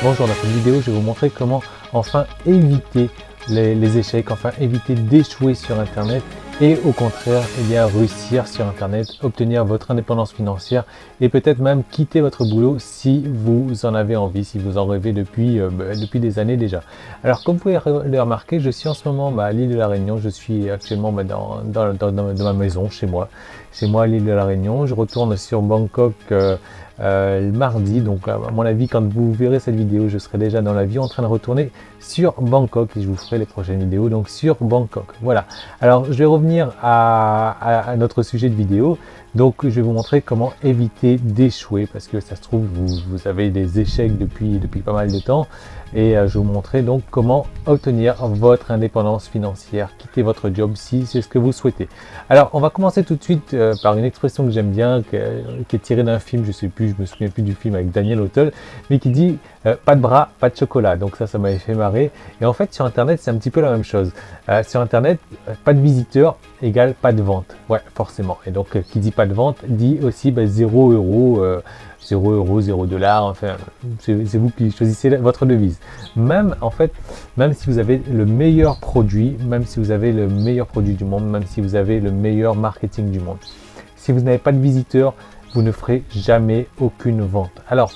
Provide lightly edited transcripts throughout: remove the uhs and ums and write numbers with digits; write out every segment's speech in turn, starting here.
Bonjour, dans cette vidéo, je vais vous montrer comment enfin éviter les échecs, enfin éviter d'échouer sur Internet et au contraire, réussir sur Internet, obtenir votre indépendance financière et peut-être même quitter votre boulot si vous en avez envie, si vous en rêvez depuis des années déjà. Alors, comme vous pouvez le remarquer, je suis en ce moment à l'île de la Réunion. Je suis actuellement dans ma maison, chez moi à l'île de la Réunion. Je retourne sur Bangkok le mardi, donc à mon avis quand vous verrez cette vidéo je serai déjà dans l'avion en train de retourner sur Bangkok et je vous ferai les prochaines vidéos donc sur Bangkok. Voilà, alors je vais revenir à notre sujet de vidéo. Donc je vais vous montrer comment éviter d'échouer parce que ça se trouve vous avez des échecs depuis pas mal de temps et je vais vous montrer donc comment obtenir votre indépendance financière, quitter votre job si c'est ce que vous souhaitez. Alors on va commencer tout de suite par une expression que j'aime bien qui est tirée d'un film, je me souviens plus du film avec Daniel Auteuil, mais qui dit pas de bras, pas de chocolat. Donc ça m'avait fait marrer. Et en fait sur Internet c'est un petit peu la même chose. Sur Internet, pas de visiteurs égale pas de vente. Ouais, forcément. Et donc qui dit pas de vente dit aussi 0 €, 0 €, 0 $, enfin c'est vous qui choisissez votre devise. Même si vous avez le meilleur produit, même si vous avez le meilleur produit du monde, même si vous avez le meilleur marketing du monde, si vous n'avez pas de visiteurs, vous ne ferez jamais aucune vente. Alors,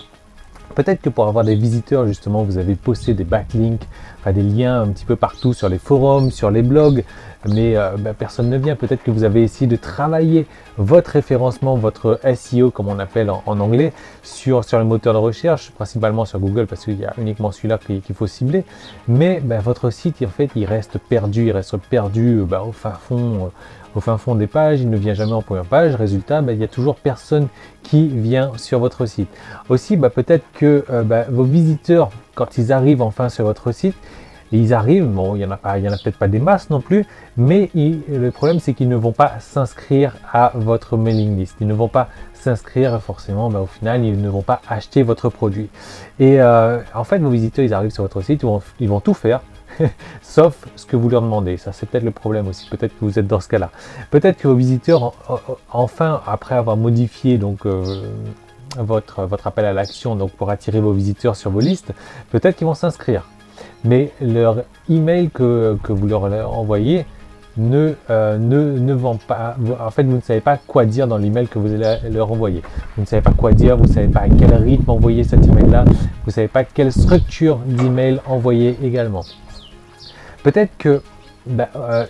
peut-être que pour avoir des visiteurs, justement, vous avez posté des backlinks, enfin des liens un petit peu partout sur les forums, sur les blogs, mais personne ne vient. Peut-être que vous avez essayé de travailler votre référencement, votre SEO, comme on appelle en anglais, sur le moteur de recherche, principalement sur Google, parce qu'il y a uniquement celui-là qu'il faut cibler. Mais votre site, en fait, il reste perdu au fin fond des pages, il ne vient jamais en première page. Résultat, il n'y a toujours personne qui vient sur votre site. Aussi, peut-être que vos visiteurs, quand ils arrivent enfin sur votre site, ils arrivent, bon, il y en a peut-être pas des masses non plus, mais le problème c'est qu'ils ne vont pas s'inscrire à votre mailing list. Ils ne vont pas s'inscrire forcément, au final, ils ne vont pas acheter votre produit. Et en fait, vos visiteurs, ils arrivent sur votre site, ils vont tout faire. Sauf ce que vous leur demandez. Ça, c'est peut-être le problème aussi. Peut-être que vous êtes dans ce cas-là. Peut-être que vos visiteurs, enfin, après avoir modifié donc votre appel à l'action, donc pour attirer vos visiteurs sur vos listes, peut-être qu'ils vont s'inscrire. Mais leur email que vous leur envoyez ne vend pas. En fait, vous ne savez pas quoi dire dans l'email que vous allez leur envoyer. Vous ne savez pas quoi dire, vous ne savez pas à quel rythme envoyer cet email-là, vous ne savez pas quelle structure d'email envoyer également. Peut-être que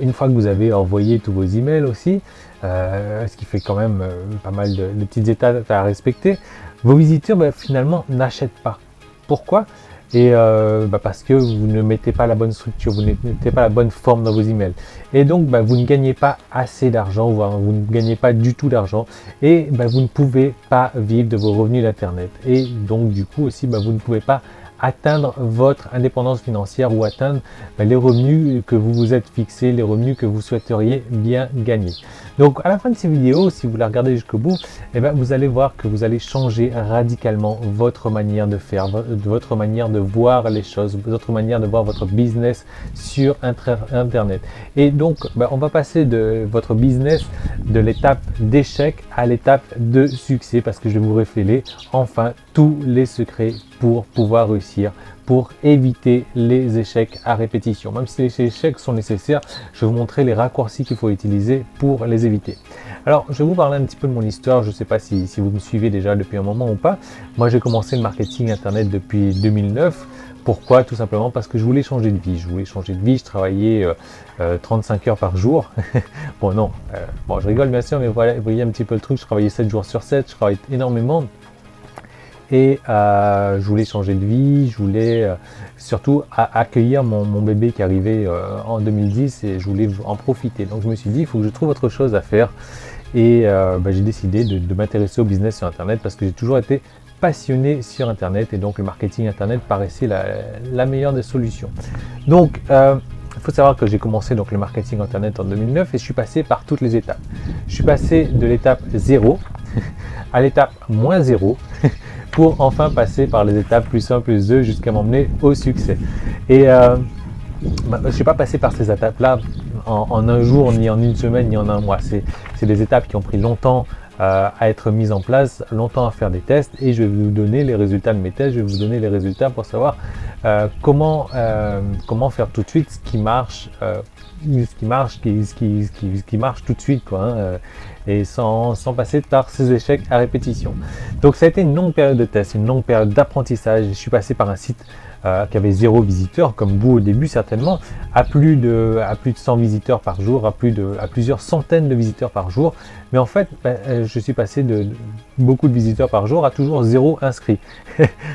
une fois que vous avez envoyé tous vos emails aussi, ce qui fait quand même pas mal de petites étapes à respecter, vos visiteurs finalement n'achètent pas. Pourquoi ? Et parce que vous ne mettez pas la bonne structure, vous ne mettez pas la bonne forme dans vos emails. Et donc vous ne gagnez pas assez d'argent, voire vous ne gagnez pas du tout d'argent. Et vous ne pouvez pas vivre de vos revenus d'Internet. Et donc du coup aussi vous ne pouvez pas atteindre votre indépendance financière ou atteindre les revenus que vous vous êtes fixés, les revenus que vous souhaiteriez bien gagner. Donc à la fin de ces vidéos, si vous la regardez jusqu'au bout, vous allez voir que vous allez changer radicalement votre manière de faire, votre manière de voir les choses, votre manière de voir votre business sur Internet. Et donc on va passer de votre business de l'étape d'échec à l'étape de succès parce que je vais vous révéler enfin tous les secrets pour pouvoir réussir, pour éviter les échecs à répétition. Même si les échecs sont nécessaires, je vais vous montrer les raccourcis qu'il faut utiliser pour les éviter. Alors, je vais vous parler un petit peu de mon histoire. Je ne sais pas si vous me suivez déjà depuis un moment ou pas. Moi, j'ai commencé le marketing Internet depuis 2009. Pourquoi ? Tout simplement parce que je voulais changer de vie. Je travaillais 35 heures par jour. Bon, non, je rigole bien sûr, mais voilà, vous voyez un petit peu le truc. Je travaillais 7 jours sur 7, je travaillais énormément. Et je voulais changer de vie, je voulais surtout accueillir mon bébé qui arrivait en 2010 et je voulais en profiter. Donc je me suis dit, il faut que je trouve autre chose à faire. Et j'ai décidé de m'intéresser au business sur Internet parce que j'ai toujours été passionné sur Internet et donc le marketing Internet paraissait la meilleure des solutions. Donc il faut savoir que j'ai commencé donc le marketing Internet en 2009 et je suis passé par toutes les étapes. Je suis passé de l'étape 0 à l'étape moins 0 pour enfin passer par les étapes plus 1, plus 2 jusqu'à m'emmener au succès. Et je ne suis pas passé par ces étapes-là en un jour, ni en une semaine, ni en un mois. C'est des étapes qui ont pris longtemps à être mise en place, longtemps à faire des tests, et je vais vous donner les résultats de mes tests, je vais vous donner les résultats pour savoir comment faire tout de suite ce qui marche tout de suite, quoi, hein, et sans passer par ces échecs à répétition. Donc ça a été une longue période de test, une longue période d'apprentissage. Je suis passé par un site qui avait 0 visiteurs, comme vous au début certainement, à plus de 100 visiteurs par jour, à plusieurs centaines de visiteurs par jour. Mais en fait, je suis passé de beaucoup de visiteurs par jour à toujours 0 inscrits.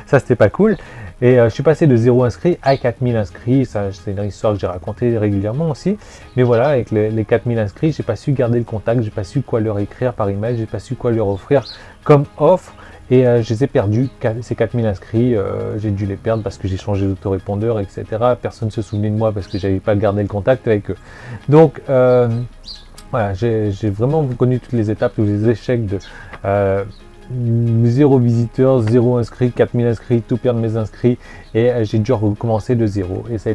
Ça, c'était pas cool. Et je suis passé de 0 inscrits à 4000 inscrits. Ça, c'est une histoire que j'ai racontée régulièrement aussi. Mais voilà, avec les 4000 inscrits, j'ai pas su garder le contact, j'ai pas su quoi leur écrire par email, j'ai pas su quoi leur offrir comme offre. Et je les ai perdus, ces 4000 inscrits, j'ai dû les perdre parce que j'ai changé d'autorépondeur, etc. Personne ne se souvenait de moi parce que j'avais pas gardé le contact avec eux. Donc voilà, j'ai vraiment connu toutes les étapes, tous les échecs de 0 visiteurs, 0 inscrits, 4000 inscrits, tout perdre mes inscrits, et j'ai dû recommencer de 0. Et ça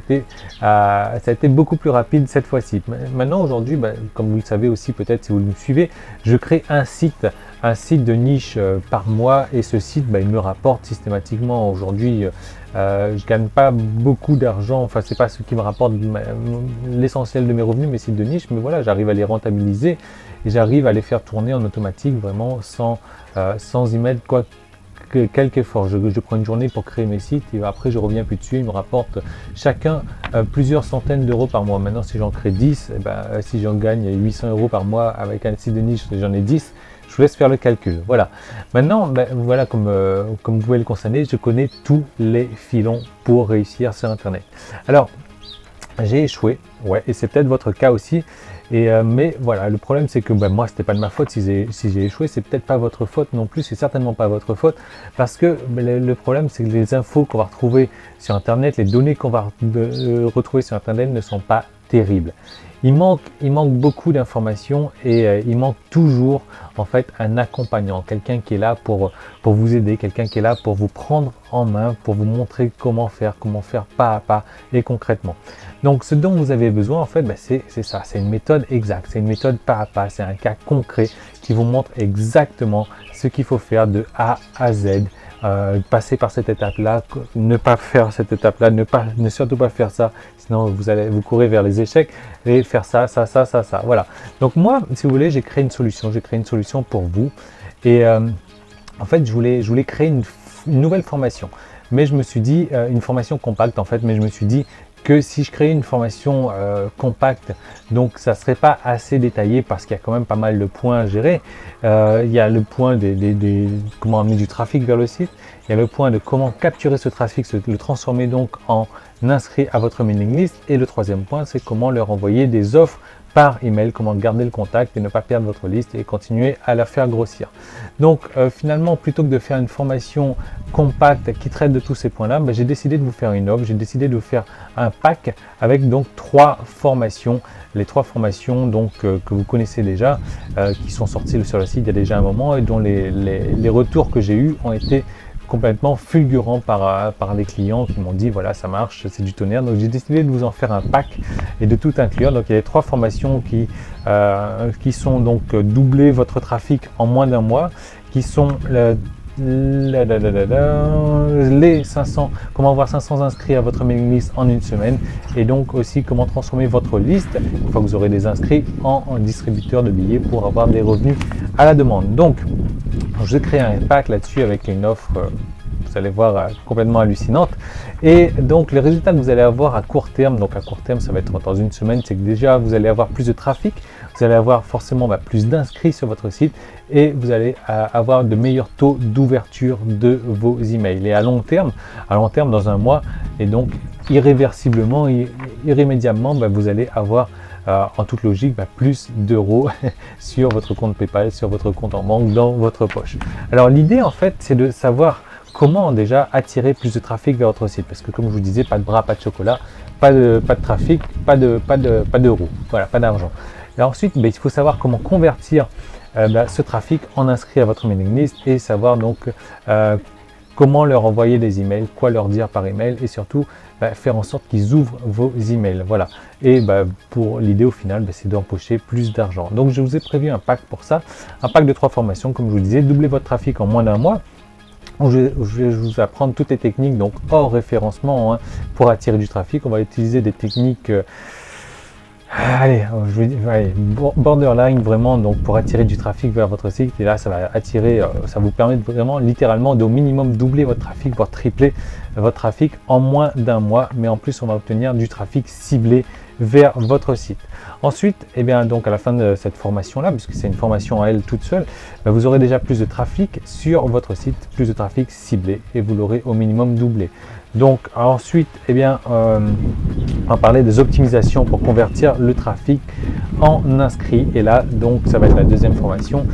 a été beaucoup plus rapide cette fois-ci. Maintenant, aujourd'hui, comme vous le savez aussi, peut-être si vous me suivez, je crée un site de niche par mois, et ce site, il me rapporte systématiquement. Aujourd'hui, je gagne pas beaucoup d'argent, enfin c'est pas ce qui me rapporte l'essentiel de mes revenus, mes sites de niche, mais voilà, j'arrive à les rentabiliser et j'arrive à les faire tourner en automatique vraiment sans y mettre quelque effort. Je prends une journée pour créer mes sites et après je reviens plus dessus. Ils me rapportent chacun plusieurs centaines d'euros par mois. Maintenant, si j'en crée 10, si j'en gagne 800 euros par mois avec un site de niche, j'en ai 10. Je vous laisse faire le calcul. Voilà. Maintenant, voilà, comme vous pouvez le constater, je connais tous les filons pour réussir sur Internet. Alors, j'ai échoué, ouais, et c'est peut-être votre cas aussi. Mais voilà, le problème c'est que moi c'était pas de ma faute si j'ai échoué, c'est peut-être pas votre faute non plus, c'est certainement pas votre faute, parce que le problème c'est que les infos qu'on va retrouver sur Internet, les données qu'on va retrouver sur Internet ne sont pas terribles. Il manque beaucoup d'informations, et il manque toujours en fait un accompagnant, quelqu'un qui est là pour vous aider, quelqu'un qui est là pour vous prendre en main, pour vous montrer comment faire pas à pas et concrètement. Donc ce dont vous avez besoin en fait, c'est ça, c'est une méthode exacte, c'est une méthode pas à pas, c'est un cas concret qui vous montre exactement ce qu'il faut faire de A à Z. Passer par cette étape-là, ne pas faire cette étape-là, ne surtout pas faire ça, sinon vous courez vers les échecs, et faire ça, voilà. Donc moi, si vous voulez, j'ai créé une solution pour vous, et en fait, je voulais créer une nouvelle formation, mais je me suis dit, une formation compacte en fait, mais je me suis dit que si je créais une formation compacte, donc ça serait pas assez détaillé parce qu'il y a quand même pas mal de points à gérer. Il y a le point comment amener du trafic vers le site, il y a le point de comment capturer ce trafic, le transformer donc en inscrit à votre mailing list, et le troisième point c'est comment leur envoyer des offres par email, comment garder le contact et ne pas perdre votre liste et continuer à la faire grossir. Donc finalement, plutôt que de faire une formation compacte qui traite de tous ces points-là, j'ai décidé de vous faire une offre, j'ai décidé de vous faire un pack avec donc 3 formations, les 3 formations donc que vous connaissez déjà, qui sont sorties sur le site il y a déjà un moment, et dont les retours que j'ai eus ont été complètement fulgurant par les clients qui m'ont dit voilà, ça marche, c'est du tonnerre. Donc j'ai décidé de vous en faire un pack et de tout inclure. Donc il y a 3 formations qui sont donc doubler votre trafic en moins d'un mois, qui sont les 500, comment avoir 500 inscrits à votre mailing list en une semaine, et donc aussi comment transformer votre liste une fois que vous aurez des inscrits en distributeur de billets pour avoir des revenus à la demande. Donc je crée un pack là-dessus avec une offre, vous allez voir, complètement hallucinante. Et donc les résultats que vous allez avoir à court terme, donc à court terme ça va être dans une semaine, c'est que déjà vous allez avoir plus de trafic, vous allez avoir forcément plus d'inscrits sur votre site, et vous allez avoir de meilleurs taux d'ouverture de vos emails. Et à long terme dans un mois, et donc irréversiblement, irrémédiablement, vous allez avoir en toute logique plus d'euros sur votre compte PayPal, sur votre compte en banque, dans votre poche. Alors l'idée en fait c'est de savoir comment déjà attirer plus de trafic vers votre site, parce que comme je vous disais, pas de bras, pas de chocolat, pas de trafic, pas d'euros, voilà, pas d'argent. Et ensuite, il faut savoir comment convertir ce trafic en inscrit à votre mailing list, et savoir donc comment leur envoyer des emails, quoi leur dire par email et surtout faire en sorte qu'ils ouvrent vos emails. Voilà. Et pour l'idée au final, c'est d'empocher plus d'argent. Donc je vous ai prévu un pack pour ça, un pack de 3 formations, comme je vous le disais, doubler votre trafic en moins d'un mois. Je vais vous apprendre toutes les techniques, donc hors référencement, hein, pour attirer du trafic. On va utiliser des techniques borderline vraiment, donc pour attirer du trafic vers votre site. Et là, ça va attirer, ça vous permet de vraiment littéralement d'au minimum doubler votre trafic, voire tripler votre trafic en moins d'un mois. Mais en plus, on va obtenir du trafic ciblé vers votre site. Ensuite, donc à la fin de cette formation-là, puisque c'est une formation à elle toute seule, vous aurez déjà plus de trafic sur votre site, plus de trafic ciblé, et vous l'aurez au minimum doublé. Donc ensuite, on va parler des optimisations pour convertir le trafic en inscrits. Et là, donc ça va être la deuxième formation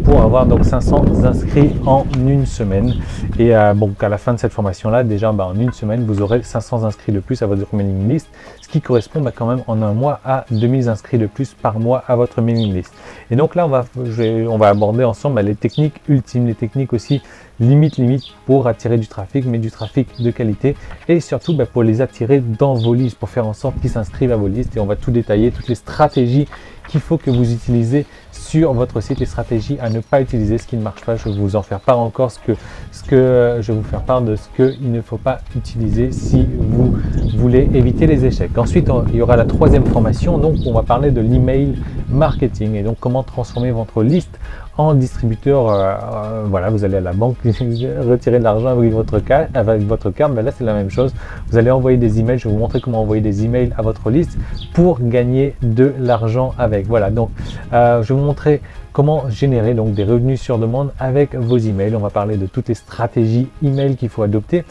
pour avoir donc 500 inscrits en une semaine. Et donc à la fin de cette formation-là, déjà en une semaine, vous aurez 500 inscrits de plus à votre mailing list, ce qui correspond quand même en un mois à 2000 inscrits de plus par mois à votre mailing list. Et donc là, on va aborder ensemble les techniques ultimes, les techniques aussi limite pour attirer du trafic, mais du trafic de qualité, et surtout pour les attirer dans vos listes, pour faire en sorte qu'ils s'inscrivent à vos listes. Et on va tout détailler, toutes les stratégies qu'il faut que vous utilisez sur votre site, les stratégies à ne pas utiliser, ce qui ne marche pas. Je vais vous en faire part encore, je vais vous faire part de ce qu'il ne faut pas utiliser si vous voulez éviter les échecs. Ensuite, il y aura la troisième formation, donc on va parler de l'email marketing et donc comment transformer votre liste en distributeur. Voilà, vous allez à la banque retirer de l'argent avec votre carte, mais là c'est la même chose. Vous allez envoyer des emails. Je vais vous montrer comment envoyer des emails à votre liste pour gagner de l'argent avec. Voilà, donc je vais vous montrer comment générer donc des revenus sur demande avec vos emails. On va parler de toutes les stratégies email qu'il faut adopter,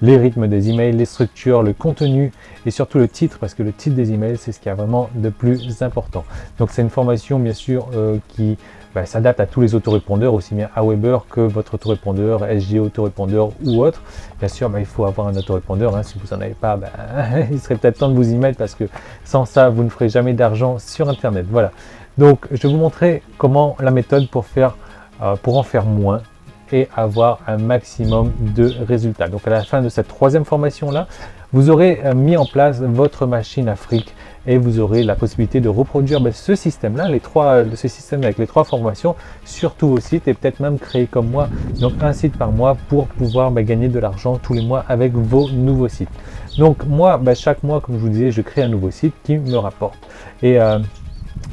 les rythmes des emails, les structures, le contenu et surtout le titre, parce que le titre des emails, c'est ce qui est vraiment de plus important. Donc c'est une formation bien sûr qui s'adapte à tous les autorépondeurs, aussi bien Aweber que votre autorépondeur, SGO autorépondeur ou autre. Bien sûr, il faut avoir un autorépondeur. Hein. Si vous n'en avez pas, il serait peut-être temps de vous y mettre, parce que sans ça, vous ne ferez jamais d'argent sur Internet. Voilà. Donc, je vais vous montrer comment la méthode pour en faire moins et avoir un maximum de résultats. Donc, à la fin de cette troisième formation-là, vous aurez mis en place votre machine à fric et vous aurez la possibilité de reproduire ce système-là, ce système avec les 3 formations sur tous vos sites, et peut-être même créer comme moi, donc un site par mois pour pouvoir gagner de l'argent tous les mois avec vos nouveaux sites. Donc moi, chaque mois, comme je vous disais, je crée un nouveau site qui me rapporte. Et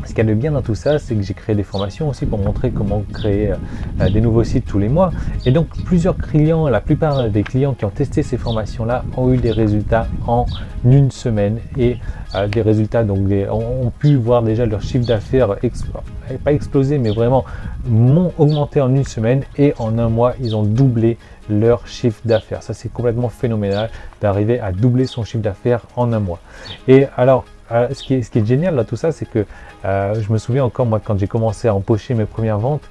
ce qu'il y a de bien dans tout ça, c'est que j'ai créé des formations aussi pour montrer comment créer des nouveaux sites tous les mois. Et donc plusieurs clients, la plupart des clients qui ont testé ces formations-là ont eu des résultats en une semaine, et des résultats donc ont pu voir déjà leur chiffre d'affaires pas exploser, mais vraiment m'ont augmenté en une semaine, et en un mois ils ont doublé leur chiffre d'affaires. Ça, c'est complètement phénoménal d'arriver à doubler son chiffre d'affaires en un mois. Et alors ce qui est génial dans tout ça, c'est que je me souviens encore, moi, quand j'ai commencé à empocher mes premières ventes,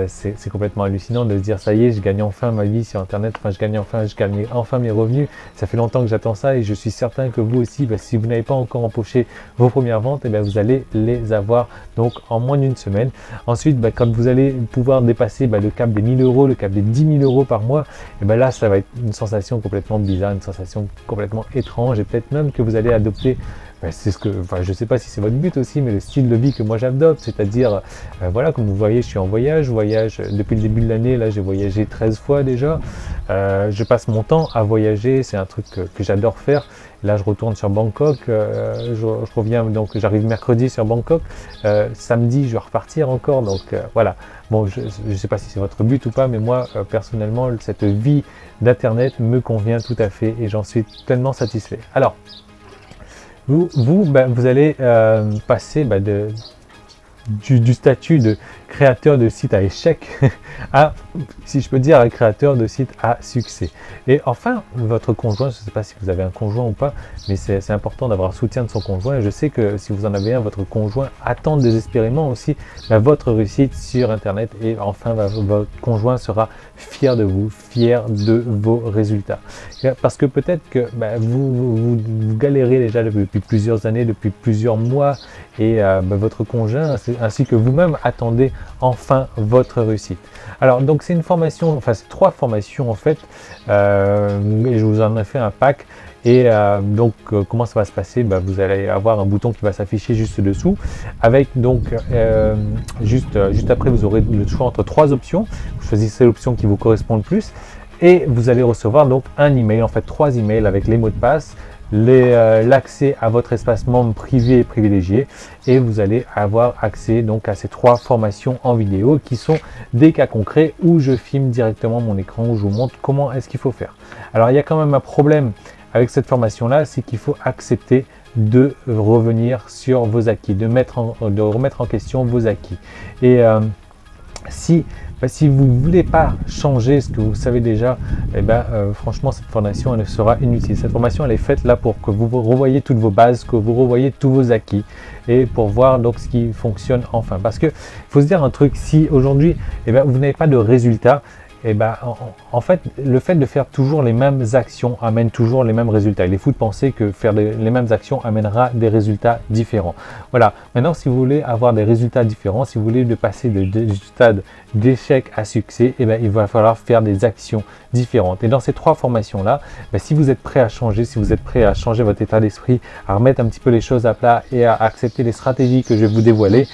c'est complètement hallucinant de se dire ça y est, je gagne enfin ma vie sur Internet, je gagne enfin mes revenus. Ça fait longtemps que j'attends ça, et je suis certain que vous aussi, si vous n'avez pas encore empoché vos premières ventes, vous allez les avoir donc en moins d'une semaine. Ensuite, quand vous allez pouvoir dépasser le cap des 1000 euros, le cap des 10 000 euros par mois, là ça va être une sensation complètement bizarre, une sensation complètement étrange, et peut-être même que vous allez adopter je ne sais pas si c'est votre but aussi, mais le style de vie que moi j'adopte, c'est-à-dire, voilà, comme vous voyez, je suis en voyage, depuis le début de l'année, là j'ai voyagé 13 fois déjà, je passe mon temps à voyager, c'est un truc que j'adore faire. Là je retourne sur Bangkok, je reviens, donc j'arrive mercredi sur Bangkok, samedi je vais repartir encore, donc voilà. Bon, je ne sais pas si c'est votre but ou pas, mais moi personnellement, cette vie d'internet me convient tout à fait, et j'en suis tellement satisfait. Alors, vous allez passer du statut de créateur de site à échec à, si je peux dire, un créateur de site à succès. Et enfin, votre conjoint, je ne sais pas si vous avez un conjoint ou pas, mais c'est important d'avoir le soutien de son conjoint. Et je sais que si vous en avez un, votre conjoint attend désespérément aussi votre réussite sur Internet. Et enfin, votre conjoint sera fier de vous, fier de vos résultats. Parce que peut-être que vous galérez déjà depuis plusieurs années, depuis plusieurs mois, et votre conjoint ainsi que vous-même attendez enfin votre réussite. Alors donc c'est une formation, enfin c'est 3 formations en fait, et je vous en ai fait un pack. Et comment ça va se passer? Vous allez avoir un bouton qui va s'afficher juste dessous, avec donc juste après vous aurez le choix entre 3 options. Vous choisissez l'option qui vous correspond le plus et vous allez recevoir donc un email, en fait 3 emails avec les mots de passe, l'accès à votre espace membre privé et privilégié, et vous allez avoir accès donc à ces 3 formations en vidéo qui sont des cas concrets où je filme directement mon écran, où je vous montre comment est-ce qu'il faut faire. Alors il y a quand même un problème avec cette formation là, c'est qu'il faut accepter de revenir sur vos acquis, de remettre en question vos acquis. Et si vous ne voulez pas changer ce que vous savez déjà, franchement cette formation elle sera inutile. Cette formation elle est faite là pour que vous revoyiez toutes vos bases, que vous revoyiez tous vos acquis, et pour voir donc ce qui fonctionne enfin. Parce que faut se dire un truc, si aujourd'hui vous n'avez pas de résultat, en fait, le fait de faire toujours les mêmes actions amène toujours les mêmes résultats. Il est fou de penser que faire les mêmes actions amènera des résultats différents. Voilà. Maintenant, si vous voulez avoir des résultats différents, si vous voulez passer du stade d'échec à succès, il va falloir faire des actions différentes. Et dans ces 3 formations-là, si vous êtes prêt à changer, si vous êtes prêt à changer votre état d'esprit, à remettre un petit peu les choses à plat et à accepter les stratégies que je vais vous dévoiler,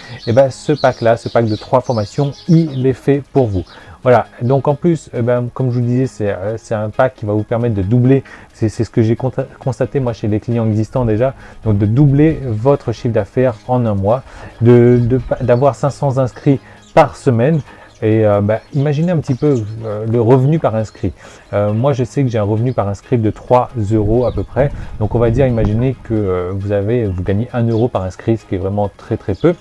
ce pack-là, ce pack de 3 formations, il est fait pour vous. Voilà, donc en plus, comme je vous disais, c'est un pack qui va vous permettre de doubler, c'est ce que j'ai constaté moi chez les clients existants déjà, donc de doubler votre chiffre d'affaires en un mois, d'avoir 500 inscrits par semaine. Et imaginez un petit peu le revenu par inscrit. Moi je sais que j'ai un revenu par inscrit de 3 € à peu près, donc on va dire, imaginez que vous gagnez 1 € par inscrit, ce qui est vraiment très très peu.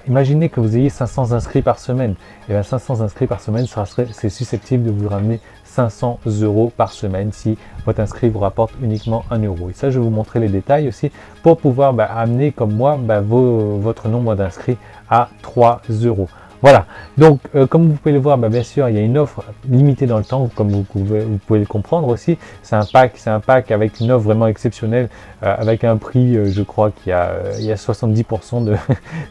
Imaginez que vous ayez 500 inscrits par semaine. Et 500 inscrits par semaine, c'est susceptible de vous ramener 500 € par semaine si votre inscrit vous rapporte uniquement 1 €. Et ça, je vais vous montrer les détails aussi pour pouvoir amener comme moi votre nombre d'inscrits à 3 €. Voilà, donc comme vous pouvez le voir, bien sûr, il y a une offre limitée dans le temps, comme vous pouvez le comprendre aussi. C'est un pack avec une offre vraiment exceptionnelle, avec un prix, je crois qu'il y a 70%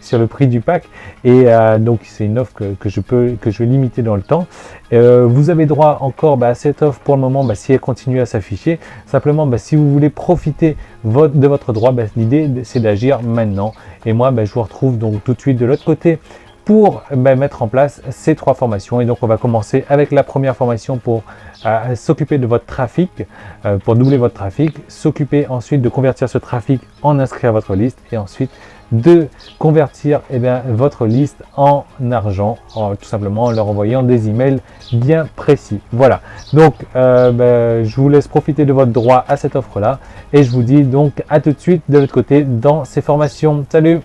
sur le prix du pack. Et donc c'est une offre que je vais limiter dans le temps. Vous avez droit encore à cette offre pour le moment, si elle continue à s'afficher. Simplement, si vous voulez profiter de votre droit, l'idée c'est d'agir maintenant. Et moi, je vous retrouve donc tout de suite de l'autre côté pour mettre en place ces 3 formations. Et donc on va commencer avec la première formation pour s'occuper de votre trafic, pour doubler votre trafic, s'occuper ensuite de convertir ce trafic en inscrit à votre liste, et ensuite de convertir votre liste en argent, tout simplement en leur envoyant des emails bien précis. Voilà, donc je vous laisse profiter de votre droit à cette offre là, et je vous dis donc à tout de suite de l'autre côté dans ces formations. Salut!